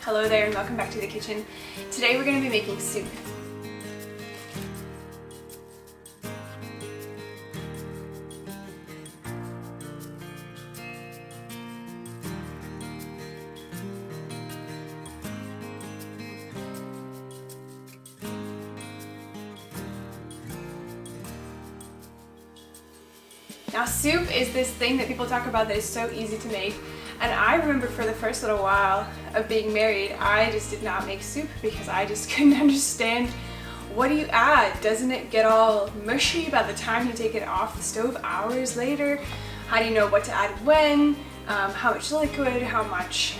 Hello there and welcome back to the kitchen. Today we're going to be making soup. Now soup is this thing that people talk about that is so easy to make, and I remember for the first little while of being married I just did not make soup because I just couldn't understand what do you add? Doesn't it get all mushy by the time you take it off the stove hours later? How do you know what to add when? How much liquid? How much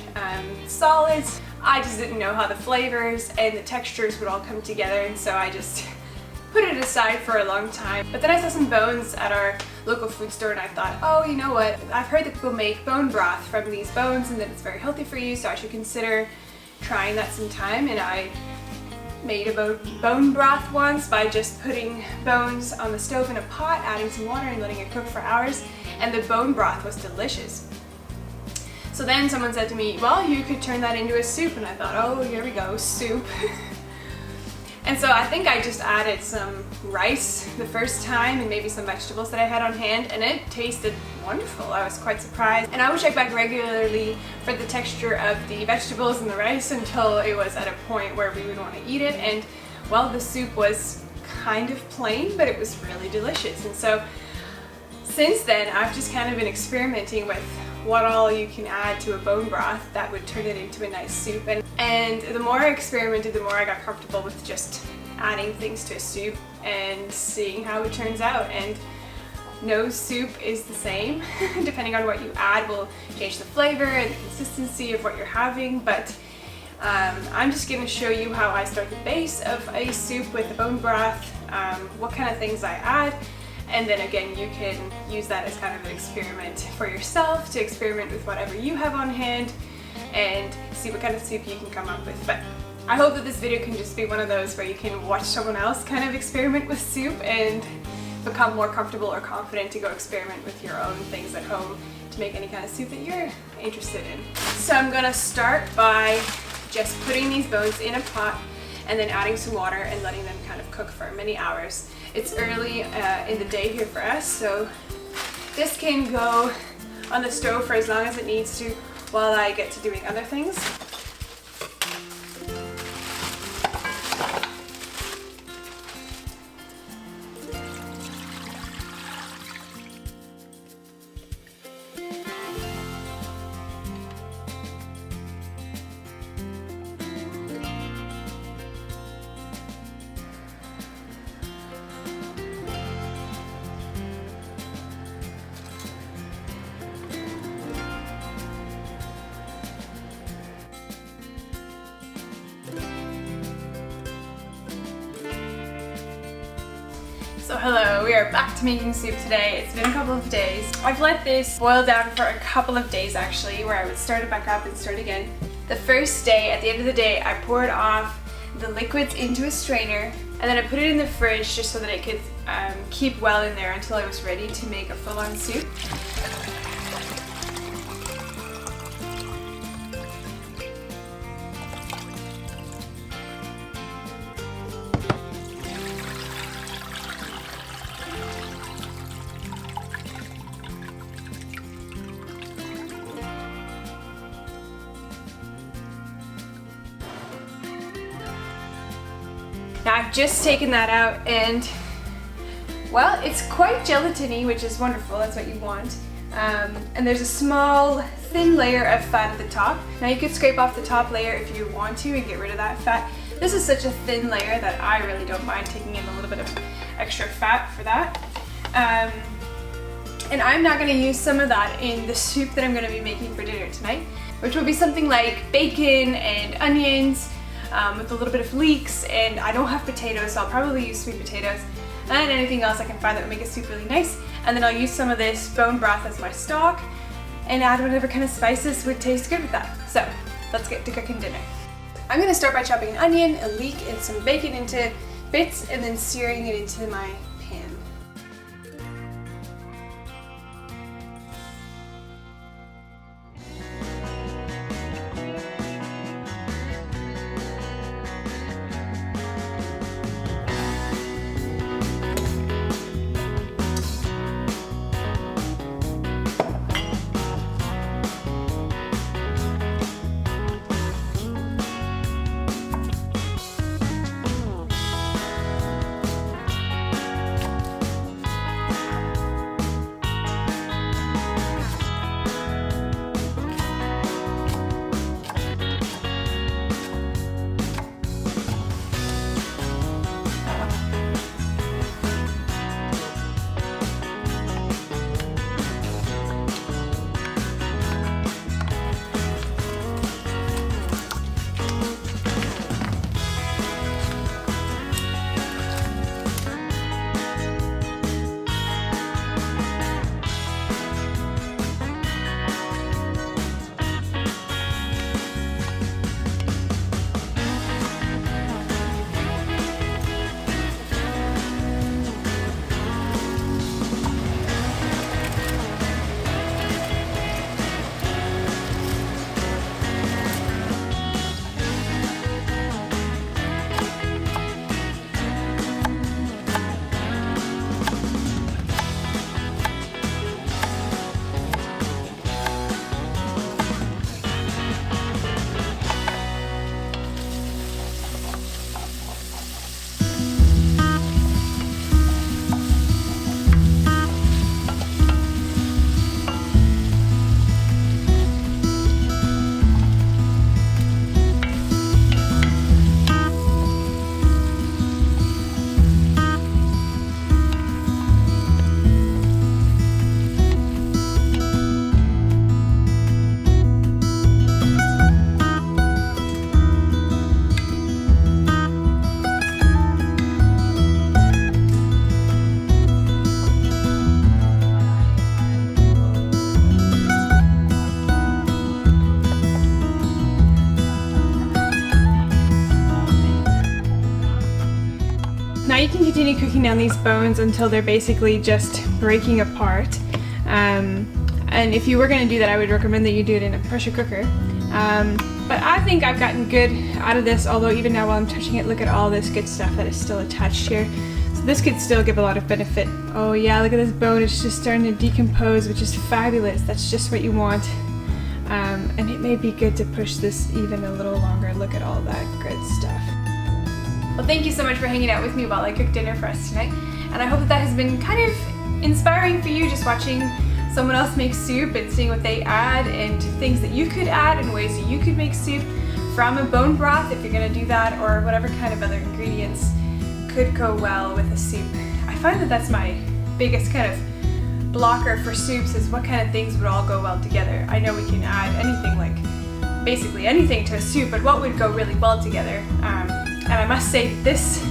solids? I just didn't know how the flavors and the textures would all come together, and so I just put it aside for a long time. But then I saw some bones at our local food store and I thought, oh, you know what? I've heard that people make bone broth from these bones and that it's very healthy for you, so I should consider trying that sometime. And I made a bone broth once by just putting bones on the stove in a pot, adding some water and letting it cook for hours, and the bone broth was delicious. So then someone said to me, well, you could turn that into a soup, and I thought, oh, here we go, soup. And so I think I just added some rice the first time and maybe some vegetables that I had on hand, and it tasted wonderful. I was quite surprised. And I would check back regularly for the texture of the vegetables and the rice until it was at a point where we would want to eat it. And well, the soup was kind of plain, but it was really delicious. And so since then, I've just kind of been experimenting with what all you can add to a bone broth that would turn it into a nice soup. And the more I experimented, the more I got comfortable with just adding things to a soup and seeing how it turns out. And no soup is the same. Depending on what you add will change the flavor and the consistency of what you're having. But I'm just going to show you how I start the base of a soup with a bone broth, what kind of things I add. And then again, you can use that as kind of an experiment for yourself, to experiment with whatever you have on hand and see what kind of soup you can come up with. But I hope that this video can just be one of those where you can watch someone else kind of experiment with soup and become more comfortable or confident to go experiment with your own things at home to make any kind of soup that you're interested in. So I'm gonna start by just putting these bones in a pot and then adding some water and letting them kind of cook for many hours. It's early in the day here for us, so this can go on the stove for as long as it needs to while I get to doing other things. So hello, we are back to making soup today. It's been a couple of days. I've let this boil down for a couple of days actually, where I would start it back up and start again. The first day, at the end of the day, I poured off the liquids into a strainer and then I put it in the fridge just so that it could keep well in there until I was ready to make a full-on soup. Now I've just taken that out and, well, it's quite gelatiny, which is wonderful, that's what you want. And there's a small, thin layer of fat at the top. Now you could scrape off the top layer if you want to and get rid of that fat. This is such a thin layer that I really don't mind taking in a little bit of extra fat for that. And I'm now going to use some of that in the soup that I'm going to be making for dinner tonight, which will be something like bacon and onions, with a little bit of leeks, and I don't have potatoes, so I'll probably use sweet potatoes and anything else I can find that would make a soup really nice. And then I'll use some of this bone broth as my stock and add whatever kind of spices would taste good with that. So let's get to cooking dinner. I'm going to start by chopping an onion, a leek, and some bacon into bits and then searing it into my pan. you can continue cooking down these bones until they're basically just breaking apart. And if you were going to do that, I would recommend that you do it in a pressure cooker. But I think I've gotten good out of this, although even now while I'm touching it, look at all this good stuff that is still attached here. So this could still give a lot of benefit. Oh yeah, look at this bone, it's just starting to decompose, which is fabulous. That's just what you want. And it may be good to push this even a little longer. Look at all that good stuff. Well, thank you so much for hanging out with me while I cook dinner for us tonight. And I hope that has been kind of inspiring for you, just watching someone else make soup and seeing what they add and things that you could add and ways that you could make soup from a bone broth if you're going to do that, or whatever kind of other ingredients could go well with a soup. I find that that's my biggest kind of blocker for soups, is what kind of things would all go well together. I know we can add anything, like basically anything to a soup, but what would go really well together? And I must say this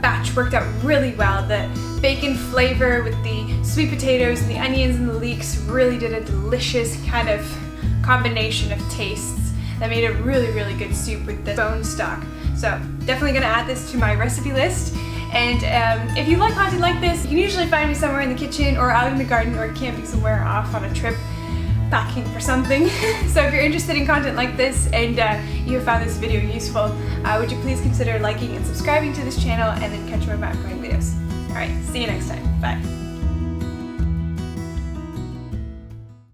batch worked out really well. The bacon flavor with the sweet potatoes and the onions and the leeks really did a delicious kind of combination of tastes that made a really, really good soup with the bone stock. So definitely gonna add this to my recipe list. And if you like content like this, you can usually find me somewhere in the kitchen or out in the garden or camping somewhere off on a trip, packing for something. So if you're interested in content like this and you have found this video useful, would you please consider liking and subscribing to this channel, and then catch my upcoming videos. Alright, see you next time. Bye.